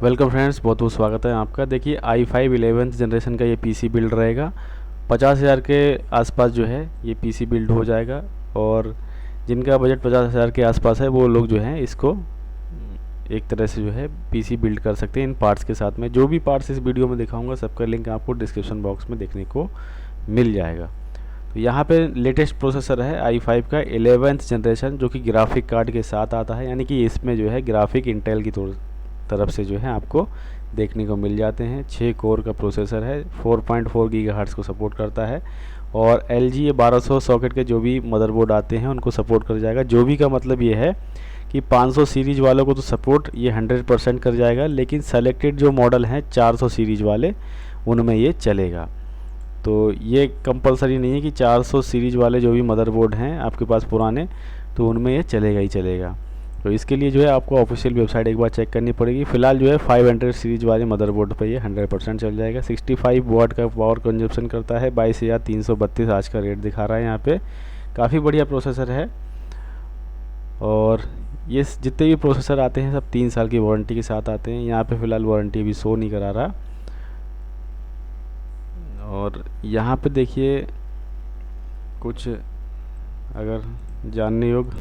Welcome friends, बहुत बहुत स्वागत है आपका। देखिए i5 11th जनरेशन का ये पीसी बिल्ड रहेगा। 50,000 के आसपास जो है ये पीसी बिल्ड हो जाएगा। और जिनका बजट 50,000 के आसपास है वो लोग जो हैं इसको एक तरह से जो है पीसी बिल्ड कर सकते हैं इन पार्ट्स के साथ में। जो भी पार्ट्स इस वीडियो में दिखाऊंगा सबका लिंक आपको डिस्क्रिप्शन बॉक्स में देखने को मिल जाएगा। तो यहाँ पे लेटेस्ट प्रोसेसर है i5 का 11th जनरेशन, जो कि ग्राफिक कार्ड के साथ आता है, यानी कि इसमें जो है ग्राफिक इंटेल की तरफ से जो है आपको देखने को मिल जाते हैं। 6 कोर का प्रोसेसर है, 4.4 गीगाहर्ट्ज़ को सपोर्ट करता है। और LGA 1200 सॉकेट के जो भी मदरबोर्ड आते हैं उनको सपोर्ट कर जाएगा। जो भी का मतलब ये है कि 500 सीरीज वालों को तो सपोर्ट ये 100% कर जाएगा, लेकिन सेलेक्टेड जो मॉडल हैं 400 सीरीज वाले उनमें ये चलेगा। तो ये कंपलसरी नहीं है कि 400 सीरीज वाले जो भी मदरबोर्ड हैं आपके पास पुराने, तो उनमें ये चलेगा ही चलेगा। तो इसके लिए जो है आपको ऑफिशियल वेबसाइट एक बार चेक करनी पड़ेगी। फ़िलहाल जो है 500 सीरीज वाले मदरबोर्ड पे ये 100% चल जाएगा। 65 वाट का पावर कंजप्शन करता है। 22,332 आज का रेट दिखा रहा है यहाँ पे। काफ़ी बढ़िया प्रोसेसर है। और ये जितने भी प्रोसेसर आते हैं सब 3 साल की वारंटी के साथ आते हैं। यहाँ पे फ़िलहाल वारंटी भी शो नहीं करा रहा। और यहाँ पे देखिए कुछ अगर जानने योग्य,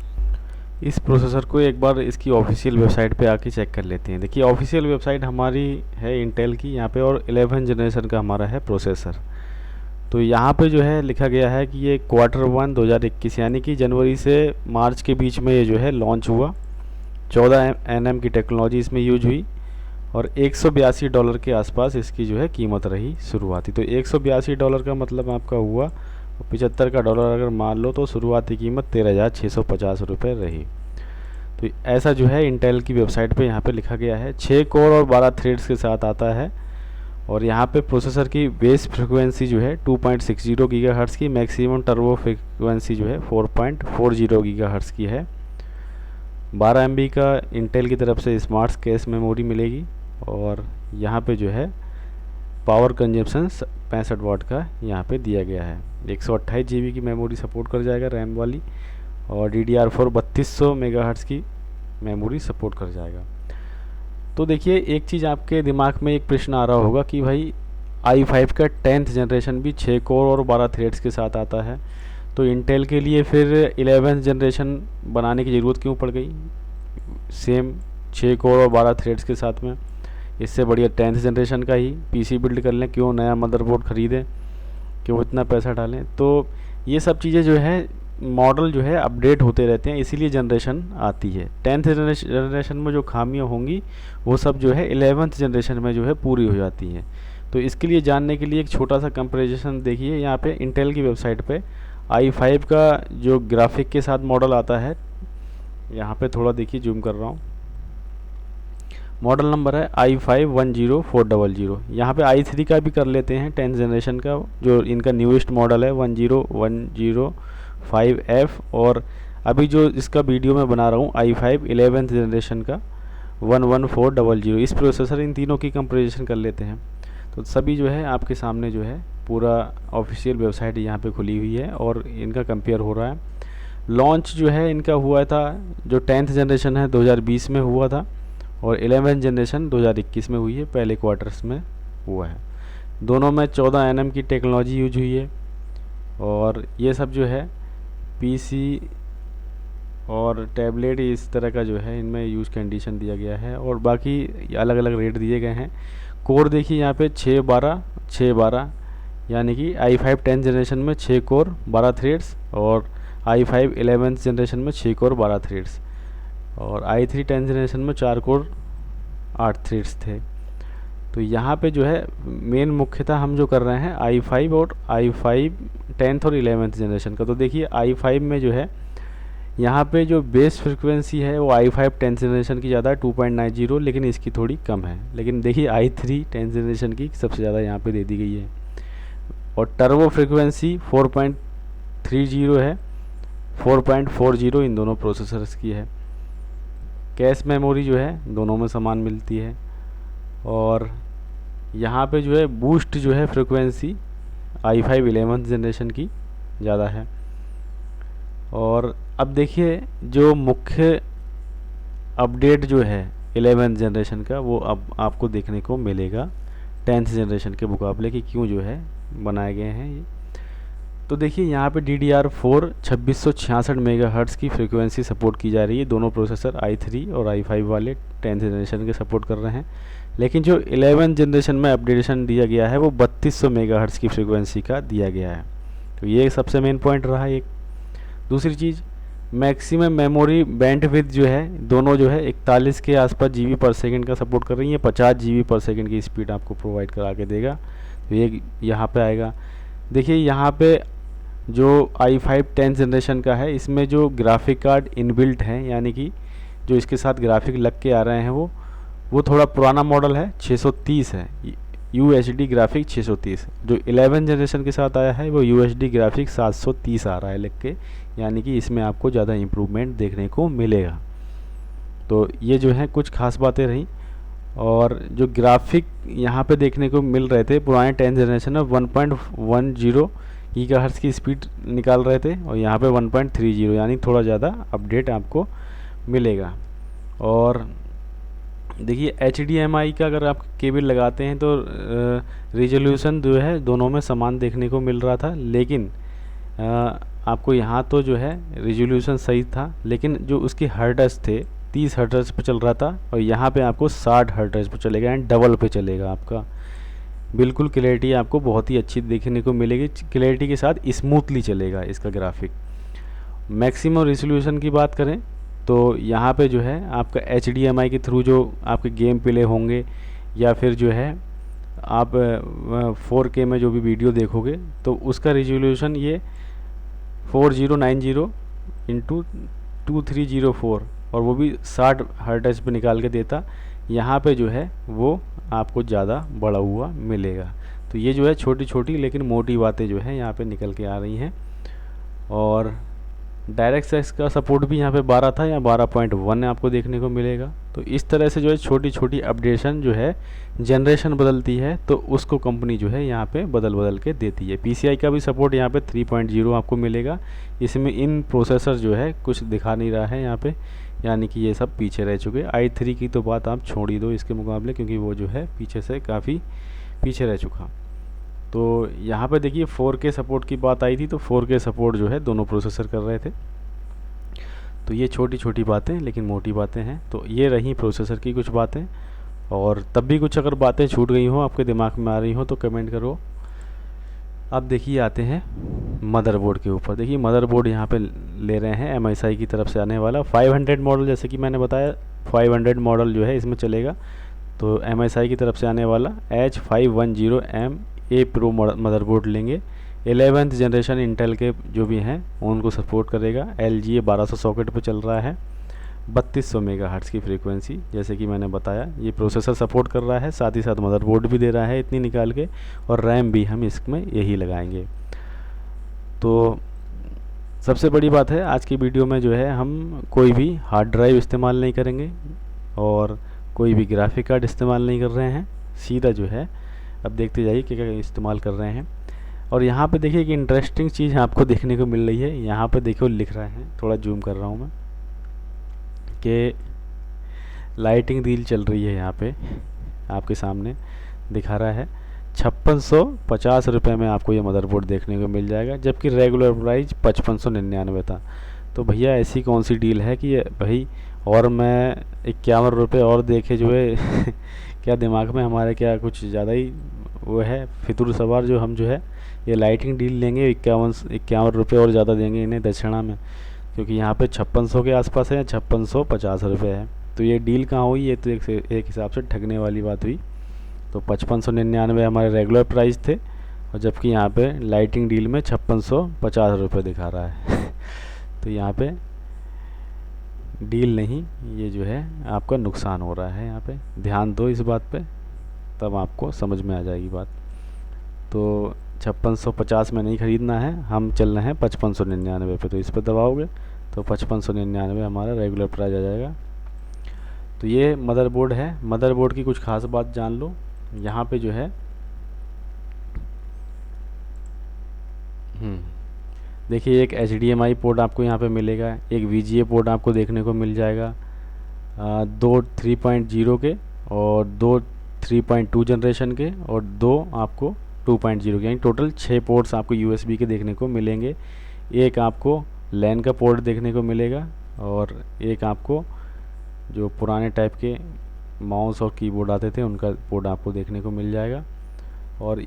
इस प्रोसेसर को एक बार इसकी ऑफिशियल वेबसाइट पे आके चेक कर लेते हैं। देखिए ऑफिशियल वेबसाइट हमारी है इंटेल की यहाँ पे, और 11 जनरेशन का हमारा है प्रोसेसर। तो यहाँ पे जो है लिखा गया है कि ये Q1 2021 यानी कि जनवरी से मार्च के बीच में ये जो है लॉन्च हुआ। 14 nm की टेक्नोलॉजी इसमें यूज हुई और $182 के आसपास इसकी जो है कीमत रही शुरुआती। तो $182 का मतलब आपका हुआ 75 का डॉलर अगर मान लो, तो शुरुआती कीमत 13,650 रुपये रही। तो ऐसा जो है इंटेल की वेबसाइट पे यहाँ पे लिखा गया है। 6 कोर और 12 थ्रेड्स के साथ आता है। और यहाँ पे प्रोसेसर की बेस फ्रिक्वेंसी जो है 2.60 गीगाहर्ट्ज़ की, मैक्सिमम टर्बो फ्रिक्वेंसी जो है 4.40 गीगाहर्ट्ज़ की है। 12 MB का इंटेल की तरफ से स्मार्ट कैश मेमोरी मिलेगी। और यहाँ पे जो है पावर कंजप्शन 65 वाट का यहाँ पे दिया गया है। 128 GB की मेमोरी सपोर्ट कर जाएगा रैम वाली, और DDR4 3200 मेगाहर्ट्ज़ की मेमोरी सपोर्ट कर जाएगा। तो देखिए एक चीज़ आपके दिमाग में एक प्रश्न आ रहा होगा कि भाई i5 का 10th जनरेशन भी 6 कोर और 12 थ्रेड्स के साथ आता है, तो इंटेल के लिए फिर 11th जनरेशन बनाने की ज़रूरत क्यों पड़ गई सेम 6 कोर और 12 थ्रेड्स के साथ में? इससे बढ़िया 10th जनरेशन का ही पीसी बिल्ड कर लें, क्यों नया मदरबोर्ड ख़रीदें, क्यों इतना पैसा डालें? तो ये सब चीज़ें जो है मॉडल जो है अपडेट होते रहते हैं, इसीलिए जनरेशन आती है। 10th जनरेशन में जो खामियां होंगी वो सब जो है 11th जनरेशन में जो है पूरी हो जाती हैं। तो इसके लिए जानने के लिए एक छोटा सा कंपैरिजन देखिए यहाँ पे इंटेल की वेबसाइट पे i5 का जो ग्राफिक के साथ मॉडल आता है, यहाँ पे थोड़ा देखिए जूम कर रहा हूँ। मॉडल नंबर है i5-10400। यहाँ पे i3 का भी कर लेते हैं 10th जनरेशन का, जो इनका न्यूएस्ट मॉडल है 10105F। और अभी जो इसका वीडियो मैं बना रहा हूँ i5 11th जनरेशन का 11400। इस प्रोसेसर इन तीनों की कंपैरिजन कर लेते हैं। तो सभी जो है आपके सामने जो है पूरा ऑफिशियल वेबसाइट यहाँ पे खुली हुई है और इनका कंपेयर हो रहा है। लॉन्च जो है इनका हुआ था, जो 10th जनरेशन है 2020 में हुआ था, और 11th जनरेशन 2021 में हुई है, पहले क्वार्टर्स में हुआ है। दोनों में 14 nm की टेक्नोलॉजी यूज हुई है। और ये सब जो है पीसी और टैबलेट इस तरह का जो है इनमें यूज कंडीशन दिया गया है, और बाकी अलग अलग रेट दिए गए हैं। कोर देखिए यहाँ पे 612 यानी कि i5 10th जनरेशन में 6 कोर 12 थ्रेड्स, और i5 11th जनरेशन में 6 कोर 12 थ्रेड्स, और i3 10th जनरेशन में 4 कोर 8 थ्रेड्स थे। तो यहाँ पे जो है मेन मुख्यतः हम जो कर रहे हैं i5 और i5 10th और 11th जनरेशन का। तो देखिए i5 में जो है यहाँ पे जो बेस फ्रिक्वेंसी है वो i5 10th जनरेशन की ज़्यादा है 2.90, लेकिन इसकी थोड़ी कम है। लेकिन देखिए i3 10th जनरेशन की सबसे ज़्यादा यहाँ पे दे दी गई है। और टर्बो फ्रिक्वेंसी 4.30 है, 4.40 इन दोनों प्रोसेसर्स की है। कैश मेमोरी जो है दोनों में समान मिलती है। और यहाँ पे जो है बूस्ट जो है फ्रिक्वेंसी i5 11th जनरेशन की ज़्यादा है। और अब देखिए जो मुख्य अपडेट जो है 11th जनरेशन का वो अब आपको देखने को मिलेगा 10th जनरेशन के मुकाबले कि क्यों जो है बनाए गए हैं ये। तो देखिए यहाँ पे DDR4 2666 मेगाहर्ट्ज़ की फ्रीक्वेंसी सपोर्ट की जा रही है। दोनों प्रोसेसर i3 और i5 वाले 10th जनरेशन के सपोर्ट कर रहे हैं। लेकिन जो 11th जनरेशन में अपडेशन दिया गया है वो 3200 मेगाहर्ट्ज़ की फ्रीक्वेंसी का दिया गया है। तो ये सबसे मेन पॉइंट रहा एक। दूसरी चीज़, मैक्सिमम मेमोरी बैंडविड्थ जो है दोनों जो है 41 के आसपास जीबी पर सेकंड का सपोर्ट कर रही है। 50 जीबी पर सेकंड की स्पीड आपको प्रोवाइड करा के देगा। तो ये यहाँ पे आएगा। देखिए यहाँ पे जो i5 10th जनरेशन का है इसमें जो ग्राफिक कार्ड इनबिल्ट है, यानी कि जो इसके साथ ग्राफिक लग के आ रहे हैं वो थोड़ा पुराना मॉडल है, 630 है UHD ग्राफिक 630। जो 11th जनरेशन के साथ आया है वो UHD ग्राफिक 730 आ रहा है लिख के, यानी कि इसमें आपको ज़्यादा इम्प्रूवमेंट देखने को मिलेगा। तो ये जो है कुछ खास बातें रहीं। और जो ग्राफिक यहाँ पे देखने को मिल रहे थे पुराने 10th जनरेशन में 1.10 गीगाहर्ट्ज़ की स्पीड निकाल रहे थे और यहाँ पे 1.30, यानी थोड़ा ज़्यादा अपडेट आपको मिलेगा। और देखिए HDMI का अगर आप केबल लगाते हैं तो रिजोल्यूशन जो है दोनों में समान देखने को मिल रहा था, लेकिन आपको यहाँ तो जो है रिजोल्यूशन सही था, लेकिन जो उसके हर्ट्ज़ थे 30 हर्ट्ज़ पे चल रहा था और यहाँ पे आपको 60 हर्ट्ज़ पे चलेगा एंड डबल पे चलेगा आपका। बिल्कुल क्लैरिटी आपको बहुत ही अच्छी देखने को मिलेगी, क्लैरिटी के साथ स्मूथली चलेगा इसका ग्राफिक। मैक्सिमम रिजोल्यूशन की बात करें तो यहाँ पे जो है आपका HDMI के थ्रू जो आपके गेम प्ले होंगे या फिर जो है आप 4K में जो भी वीडियो देखोगे तो उसका रिजोल्यूशन ये 4090 इंटू 2304 और वो भी 60 हर्ट्ज़ पे निकाल के देता। यहाँ पे जो है वो आपको ज़्यादा बड़ा हुआ मिलेगा। तो ये जो है छोटी छोटी लेकिन मोटी बातें जो है यहाँ पे निकल के आ रही हैं। और डायरेक्ट एक्स का सपोर्ट भी यहाँ पे 12 था या 12.1 आपको देखने को मिलेगा। तो इस तरह से जो है छोटी छोटी अपडेशन जो है जनरेशन बदलती है तो उसको कंपनी जो है यहाँ पे बदल के देती है। PCI का भी सपोर्ट यहाँ पे 3.0 आपको मिलेगा। इसमें इन प्रोसेसर जो है कुछ दिखा नहीं रहा है यहाँ पे, यानी कि ये सब पीछे रह चुके। i3 की तो बात आप छोड़ ही दो इसके मुकाबले, क्योंकि वो जो है पीछे से काफ़ी पीछे रह चुका। तो यहाँ पे देखिए 4K सपोर्ट की बात आई थी, तो 4K सपोर्ट जो है दोनों प्रोसेसर कर रहे थे। तो ये छोटी छोटी बातें लेकिन मोटी बातें हैं। तो ये रही प्रोसेसर की कुछ बातें। और तब भी कुछ अगर बातें छूट गई हो आपके दिमाग में आ रही हो तो कमेंट करो। अब देखिए आते हैं मदरबोर्ड के ऊपर। देखिए मदरबोर्ड यहाँ पे ले रहे हैं MSI की तरफ से आने वाला 500 मॉडल, जैसे कि मैंने बताया 500 मॉडल जो है इसमें चलेगा। तो MSI की तरफ से आने वाला H510M A Pro मदरबोर्ड लेंगे। 11th जनरेशन इंटेल के जो भी हैं उनको सपोर्ट करेगा। LGA 1200 सॉकेट पे चल रहा है, 3200 मेगाहर्ट्ज़ की फ्रीक्वेंसी, जैसे कि मैंने बताया ये प्रोसेसर सपोर्ट कर रहा है, साथ ही साथ मदरबोर्ड भी दे रहा है इतनी निकाल के, और रैम भी हम इसमें यही लगाएंगे। तो सबसे बड़ी बात है आज की वीडियो में जो है हम कोई भी हार्ड ड्राइव इस्तेमाल नहीं करेंगे और कोई भी ग्राफिक कार्ड इस्तेमाल नहीं कर रहे हैं। सीधा जो है अब देखते जाइए क्या क्या इस्तेमाल कर रहे हैं। और यहाँ पे देखिए कि इंटरेस्टिंग चीज़ आपको देखने को मिल रही है। यहाँ पे देखो लिख रहा है, थोड़ा जूम कर रहा हूँ मैं, कि लाइटिंग डील चल रही है। यहाँ पे आपके सामने दिखा रहा है 5650 रुपये में आपको ये मदरबोर्ड देखने को मिल जाएगा, जबकि रेगुलर प्राइस 5599 था। तो भैया ऐसी कौन सी डील है कि भाई और मैं 51 रुपये और देखे जो है क्या दिमाग में हमारे क्या कुछ ज़्यादा ही वो है फितूर सवार, जो हम जो है ये लाइटिंग डील लेंगे 51 रुपये और ज़्यादा देंगे इन्हें दक्षिणा में, क्योंकि यहाँ पे 5600 के आसपास है, 5650 रुपये है। तो ये डील कहाँ हुई? ये तो एक हिसाब से ठगने वाली बात हुई। तो 5599 हमारे रेगुलर प्राइस थे और जबकि यहाँ पे लाइटिंग डील में 5650 रुपये दिखा रहा है तो यहाँ पे डील नहीं, ये जो है आपका नुकसान हो रहा है। यहाँ पे ध्यान दो इस बात पे, तब आपको समझ में आ जाएगी बात। तो 5650 में नहीं ख़रीदना है, हम चल रहे हैं 5599 पे। तो इस पर दबाओगे तो 5599 हमारा रेगुलर प्राइस आ जाएगा। तो ये मदरबोर्ड है। मदरबोर्ड की कुछ खास बात जान लो। यहाँ पे जो है देखिए एक HDMI पोर्ट आपको यहाँ पे मिलेगा, एक VGA पोर्ट आपको देखने को मिल जाएगा, दो 3.0 के और दो 3.2 जनरेशन के और दो आपको 2.0 के, यानी टोटल 6 पोर्ट्स आपको USB के देखने को मिलेंगे। एक आपको लैन का पोर्ट देखने को मिलेगा और एक आपको जो पुराने टाइप के माउस और कीबोर्ड आते थे उनका पोर्ट आपको देखने को मिल जाएगा। और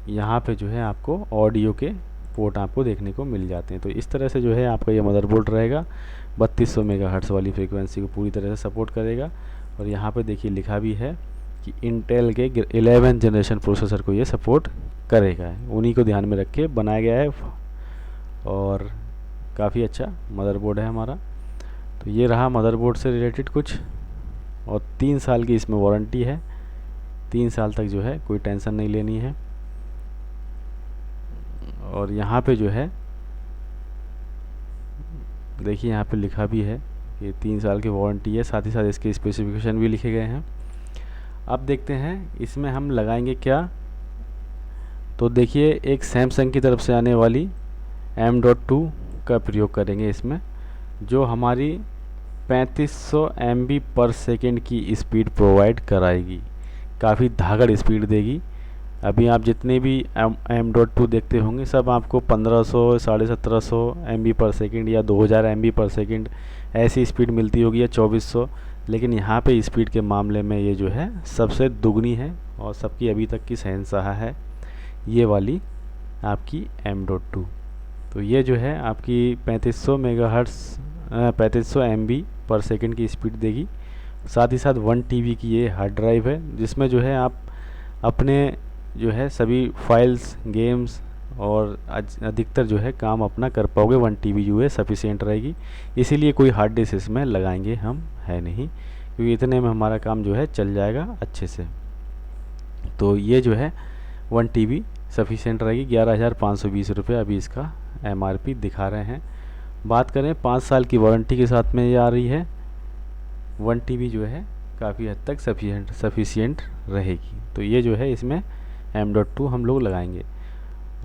यहाँ पे जो है आपको ऑडियो के पोर्ट आपको देखने को मिल जाते हैं। तो इस तरह से जो है आपका ये मदरबोर्ड रहेगा, 3200 मेगाहर्ट्ज़ वाली फ्रीक्वेंसी को पूरी तरह से सपोर्ट करेगा। और यहाँ पे देखिए लिखा भी है कि इंटेल के 11 जनरेशन प्रोसेसर को ये सपोर्ट करेगा, उन्हीं को ध्यान में रख के बनाया गया है और काफ़ी अच्छा मदरबोर्ड है हमारा। तो ये रहा मदरबोर्ड से रिलेटेड कुछ, और 3 साल की इसमें वारंटी है। 3 साल तक जो है कोई टेंशन नहीं लेनी है। और यहाँ पे जो है देखिए यहाँ पे लिखा भी है कि 3 साल की वारंटी है, साथ ही साथ इसके स्पेसिफिकेशन भी लिखे गए हैं। अब देखते हैं इसमें हम लगाएंगे क्या। तो देखिए एक सैमसंग की तरफ से आने वाली M.2 का प्रयोग करेंगे इसमें, जो हमारी 3500 MB पर सेकेंड की स्पीड प्रोवाइड कराएगी, काफ़ी धागड़ स्पीड देगी। अभी आप जितने भी M.2 देखते होंगे सब आपको 1500, 1750 MB पर सेकेंड या 2000 MB पर सेकेंड ऐसी स्पीड मिलती होगी, या 2400, लेकिन यहाँ पे स्पीड के मामले में ये जो है सबसे दुगनी है और सबकी अभी तक की शहंशाह है ये वाली आपकी M.2। तो ये जो है आपकी 3500 मेगाहर्ट्ज़ 3500 MB पर सेकेंड की स्पीड देगी। साथ ही साथ 1 TB की ये हार्ड ड्राइव है, जिसमें जो है आप अपने जो है सभी फाइल्स, गेम्स और अधिकतर जो है काम अपना कर पाओगे। 1 TB जो है सफिशिएंट रहेगी, इसीलिए कोई हार्ड डिस्क इसमें लगाएंगे हम है नहीं, क्योंकि इतने में हमारा काम जो है चल जाएगा अच्छे से। तो ये जो है 1 TB सफिशिएंट रहेगी। 11,520 रुपये अभी इसका MRP दिखा रहे हैं। बात करें 5 साल की वारंटी के साथ में ये आ रही है। 1 TB जो है काफ़ी हद तक सफिशिएंट रहेगी। तो ये जो है इसमें M.2 हम लोग लगाएंगे।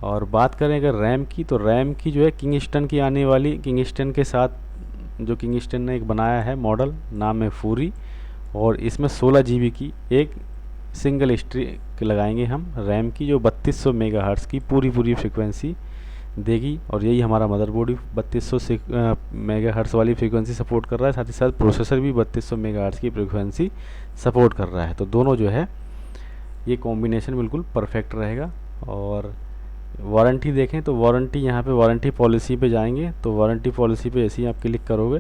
और बात करें अगर रैम की, तो रैम की जो है किंगस्टन की आने वाली, किंगस्टन के साथ जो किंगस्टन ने एक बनाया है मॉडल, नाम है फूरी, और इसमें 16 GB की एक सिंगल स्ट्रिक लगाएंगे हम रैम की, जो 3200 मेगाहर्ट्ज़ की पूरी फ्रीक्वेंसी देगी। और यही हमारा मदरबोर्ड 3200 मेगाहर्ट्ज़ वाली फ्रीक्वेंसी सपोर्ट कर रहा है, साथ ही साथ प्रोसेसर भी 3200 मेगाहर्ट्ज़ की फ्रीक्वेंसी सपोर्ट कर रहा है। तो दोनों जो है ये कॉम्बिनेशन बिल्कुल परफेक्ट रहेगा। और वारंटी देखें तो वारंटी, यहाँ पे वारंटी पॉलिसी पे जाएंगे तो वारंटी पॉलिसी पे ऐसे ही आप क्लिक करोगे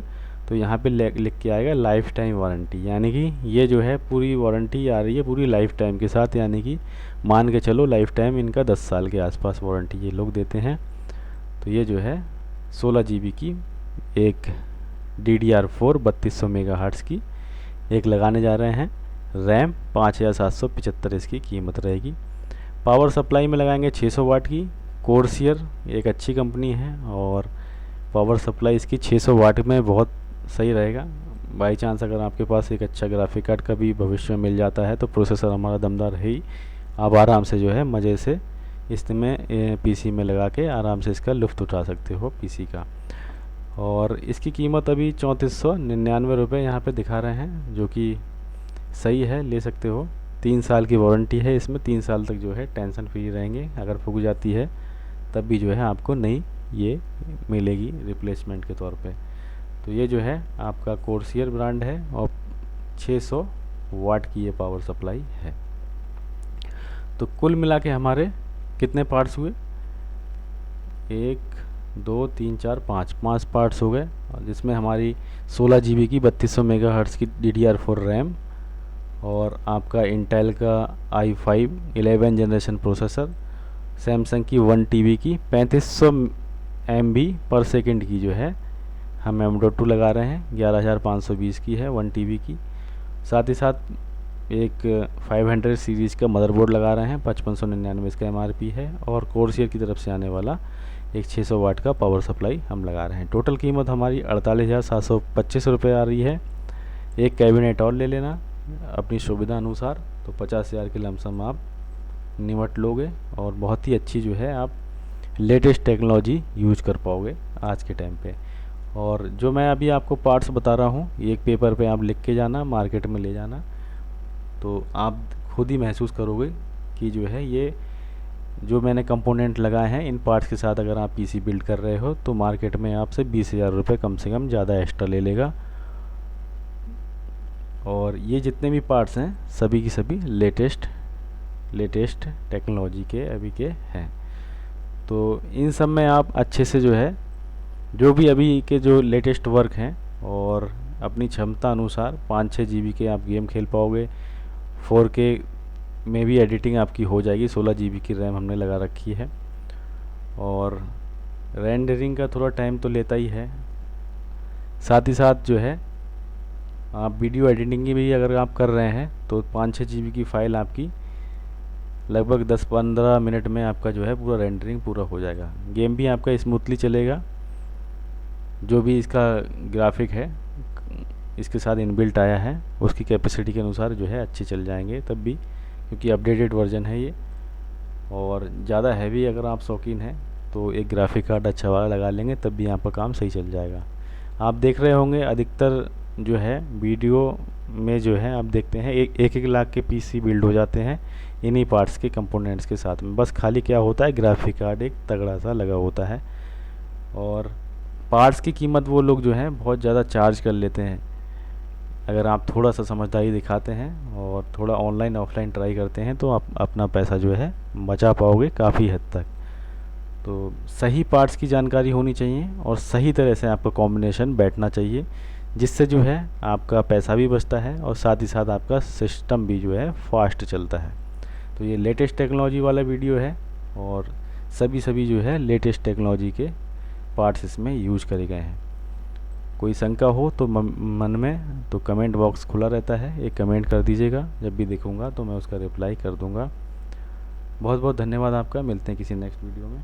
तो यहाँ पे लिख के आएगा लाइफ टाइम वारंटी, यानी कि ये जो है पूरी वारंटी आ रही है पूरी लाइफ टाइम के साथ, यानी कि मान के चलो लाइफ टाइम इनका 10 साल के आसपास वारंटी ये लोग देते हैं। तो ये जो है 16 GB की एक DDR4 3200 मेगाहर्ट्ज़ की एक लगाने जा रहे हैं। रैम 5775 इसकी कीमत रहेगी। पावर सप्लाई में लगाएंगे 600 वाट की कोर्सियर, एक अच्छी कंपनी है और पावर सप्लाई इसकी 600 वाट में बहुत सही रहेगा। बाई चांस अगर आपके पास एक अच्छा ग्राफिक कार्ड का भी भविष्य में मिल जाता है तो प्रोसेसर हमारा दमदार है ही, आप आराम से जो है मज़े से इसमें PC में लगा के आराम से इसका लुत्फ़ उठा सकते हो PC का। और इसकी कीमत अभी 3499 रुपये यहाँ पे दिखा रहे हैं, जो कि सही है, ले सकते हो। 3 साल की वारंटी है इसमें, 3 साल तक जो है टेंशन फ्री रहेंगे। अगर फूक जाती है तब भी जो है आपको नई ये मिलेगी रिप्लेसमेंट के तौर पे। तो ये जो है आपका कोर्सियर ब्रांड है और 600 वाट की ये पावर सप्लाई है। तो कुल मिला के हमारे कितने पार्ट्स हुए, 1 2 3 4 5 पार्ट्स हो गए, जिसमें हमारी 16 GB की 3200 मेगाहर्ट्ज़ की DDR4 रैम और आपका इंटेल का i5 11 जनरेशन प्रोसेसर, सैमसंग की 1 TB की 3500 MB पर सेकेंड की जो है हम M.2 लगा रहे हैं, 11,520 की है 1 TB की। साथ ही साथ एक 500 सीरीज़ का मदरबोर्ड लगा रहे हैं, 5599 इसका MRP है। और कोर्सियर की तरफ से आने वाला एक 600 वाट का पावर सप्लाई हम लगा रहे हैं। टोटल कीमत हमारी 48,725 रुपये आ रही है। एक कैबिनेट और ले लेना अपनी सुविधा अनुसार तो 50,000 के लमसम आप निमट लोगे और बहुत ही अच्छी जो है आप लेटेस्ट टेक्नोलॉजी यूज कर पाओगे आज के टाइम पे। और जो मैं अभी आपको पार्ट्स बता रहा हूँ, ये एक पेपर पे आप लिख के जाना, मार्केट में ले जाना, तो आप खुद ही महसूस करोगे कि जो है ये जो मैंने कंपोनेंट लगाए हैं इन पार्ट्स के साथ अगर आप पीसी बिल्ड कर रहे हो तो मार्केट में आपसे 20,000 रुपये कम से कम ज़्यादा एक्स्ट्रा ले लेगा। और ये जितने भी पार्ट्स हैं सभी की सभी लेटेस्ट टेक्नोलॉजी के अभी के हैं। तो इन सब में आप अच्छे से जो है जो भी अभी के जो लेटेस्ट वर्क हैं और अपनी क्षमता अनुसार 5-6 जीबी के आप गेम खेल पाओगे। 4K में भी एडिटिंग आपकी हो जाएगी। 16 जीबी की रैम हमने लगा रखी है और रेंडरिंग का थोड़ा टाइम तो लेता ही है। साथ ही साथ जो है आप वीडियो एडिटिंग की भी अगर आप कर रहे हैं तो 5-6 जीबी की फ़ाइल आपकी लगभग 10-15 मिनट में आपका जो है पूरा रेंडरिंग पूरा हो जाएगा। गेम भी आपका स्मूथली चलेगा। जो भी इसका ग्राफिक है इसके साथ इनबिल्ट आया है उसकी कैपेसिटी के अनुसार जो है अच्छे चल जाएंगे तब भी, क्योंकि अपडेटेड वर्जन है ये। और ज़्यादा हैवी अगर आप शौकीन हैं तो एक ग्राफिक कार्ड अच्छा वाला लगा लेंगे तब भी आपका काम सही चल जाएगा। आप देख रहे होंगे अधिकतर जो है वीडियो में जो है आप देखते हैं एक लाख के पीसी बिल्ड हो जाते हैं इन्हीं पार्ट्स के कंपोनेंट्स के साथ में। बस खाली क्या होता है, ग्राफिक कार्ड एक तगड़ा सा लगा होता है और पार्ट्स की कीमत वो लोग जो हैं बहुत ज़्यादा चार्ज कर लेते हैं। अगर आप थोड़ा सा समझदारी दिखाते हैं और थोड़ा ऑनलाइन ऑफलाइन ट्राई करते हैं तो आप अपना पैसा जो है बचा पाओगे काफ़ी हद तक। तो सही पार्ट्स की जानकारी होनी चाहिए और सही तरह से आपका कॉम्बिनेशन बैठना चाहिए, जिससे जो है आपका पैसा भी बचता है और साथ ही साथ आपका सिस्टम भी जो है फास्ट चलता है। तो ये लेटेस्ट टेक्नोलॉजी वाला वीडियो है और सभी जो है लेटेस्ट टेक्नोलॉजी के पार्ट्स इसमें यूज करे गए हैं। कोई शंका हो तो मन में तो कमेंट बॉक्स खुला रहता है, एक कमेंट कर दीजिएगा, जब भी देखूंगा तो मैं उसका रिप्लाई कर दूंगा। बहुत बहुत धन्यवाद आपका। मिलते हैं किसी नेक्स्ट वीडियो में।